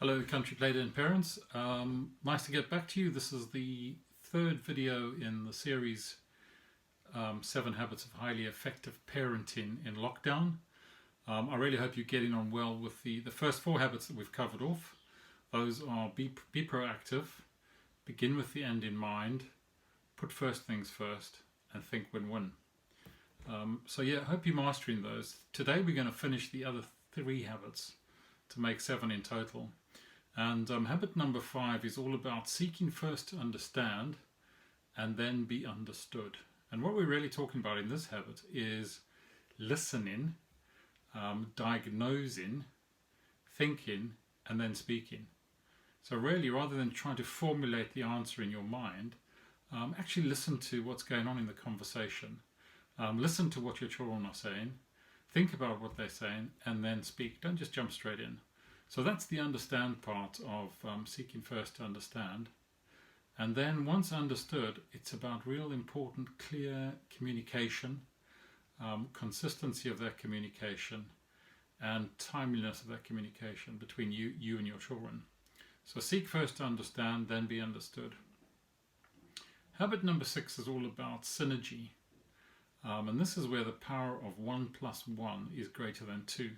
Hello, Country Playden parents. Nice to get back to you. This is the third video in the series 7 Habits of Highly Effective Parenting in Lockdown. I really hope you're getting on well with the first 4 habits that we've covered off. Those are be proactive, begin with the end in mind, put first things first, and think win-win. So yeah, I hope you're mastering those. Today we're going to finish the other 3 habits to make 7 in total. And habit number 5 is all about seeking first to understand and then be understood. And what we're really talking about in this habit is listening, diagnosing, thinking, and then speaking. So really, rather than trying to formulate the answer in your mind, actually listen to what's going on in the conversation. Listen to what your children are saying, think about what they're saying, and then speak. Don't just jump straight in. So that's the understand part of seeking first to understand. And then once understood, it's about real important, clear communication, consistency of that communication, and timeliness of that communication between you and your children. So seek first to understand, then be understood. Habit number 6 is all about synergy. And this is where the power of 1 + 1 is greater than 2.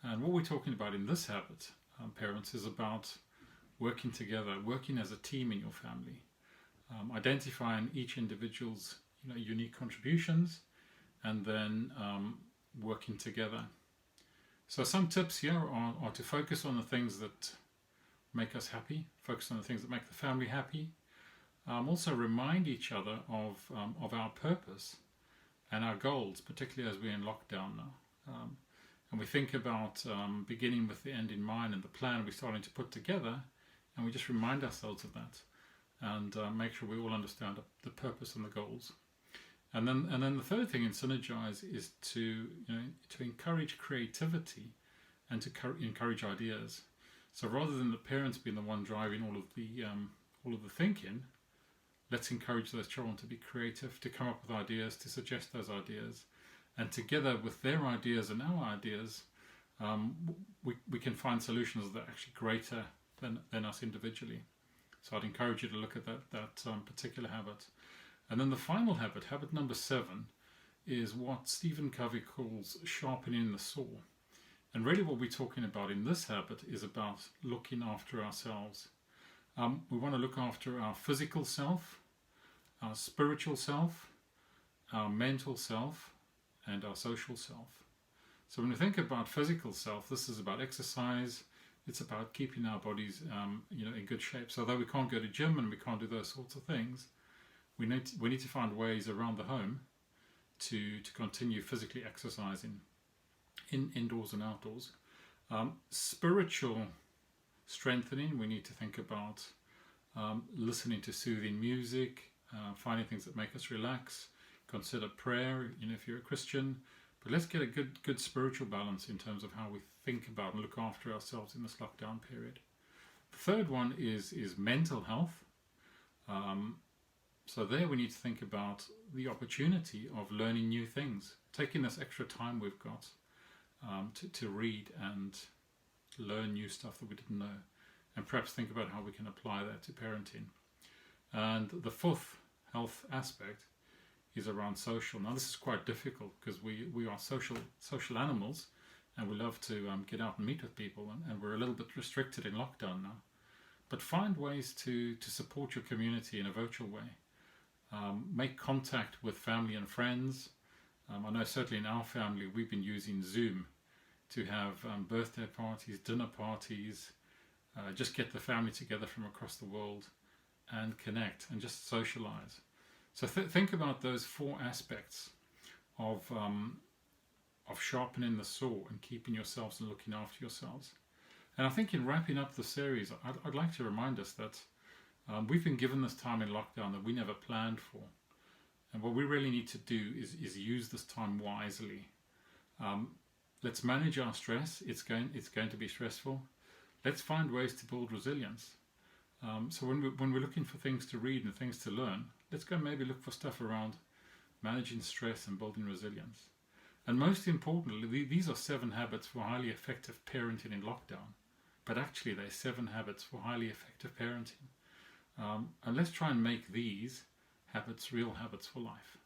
And what we're talking about in this habit, parents, is about working together, working as a team in your family, identifying each individual's unique contributions, and then working together. So some tips here are to focus on the things that make us happy, focus on the things that make the family happy. Also remind each other of our purpose and our goals, particularly as we're in lockdown now. And we think about beginning with the end in mind and the plan we're starting to put together, and we just remind ourselves of that and make sure we all understand the purpose and the goals. And then the third thing in Synergize is to encourage creativity and to encourage ideas. So rather than the parents being the one driving all of the thinking, let's encourage those children to be creative, to come up with ideas, to suggest those ideas. And together with their ideas and our ideas, we can find solutions that are actually greater than us individually. So I'd encourage you to look at that particular habit. And then the final habit, habit number 7, is what Stephen Covey calls sharpening the saw. And really what we're talking about in this habit is about looking after ourselves. We want to look after our physical self, our spiritual self, our mental self, and our social self. So when we think about physical self, this is about exercise. It's about keeping our bodies in good shape. So though we can't go to gym and we can't do those sorts of things, we need to find ways around the home to continue physically exercising indoors and outdoors. Spiritual strengthening, we need to think about listening to soothing music, finding things that make us relax. Consider prayer, if you're a Christian. But let's get a good spiritual balance in terms of how we think about and look after ourselves in this lockdown period. The third one is mental health. So there we need to think about the opportunity of learning new things, taking this extra time we've got to read and learn new stuff that we didn't know, and perhaps think about how we can apply that to parenting. And the fourth health aspect is around social. Now this is quite difficult because we are social animals, and we love to get out and meet with people, and we're a little bit restricted in lockdown now. But find ways to support your community in a virtual way. Make contact with family and friends. I know certainly in our family we've been using Zoom to have birthday parties, dinner parties, just get the family together from across the world and connect and just socialize. So think about those 4 aspects of sharpening the saw and keeping yourselves and looking after yourselves. And I think in wrapping up the series, I'd like to remind us that we've been given this time in lockdown that we never planned for. And what we really need to do is use this time wisely. Let's manage our stress. It's going to be stressful. Let's find ways to build resilience. So when we're looking for things to read and things to learn, let's go maybe look for stuff around managing stress and building resilience. And most importantly, these are 7 habits for highly effective parenting in lockdown. but actually they're 7 habits for highly effective parenting. And let's try and make these habits real habits for life.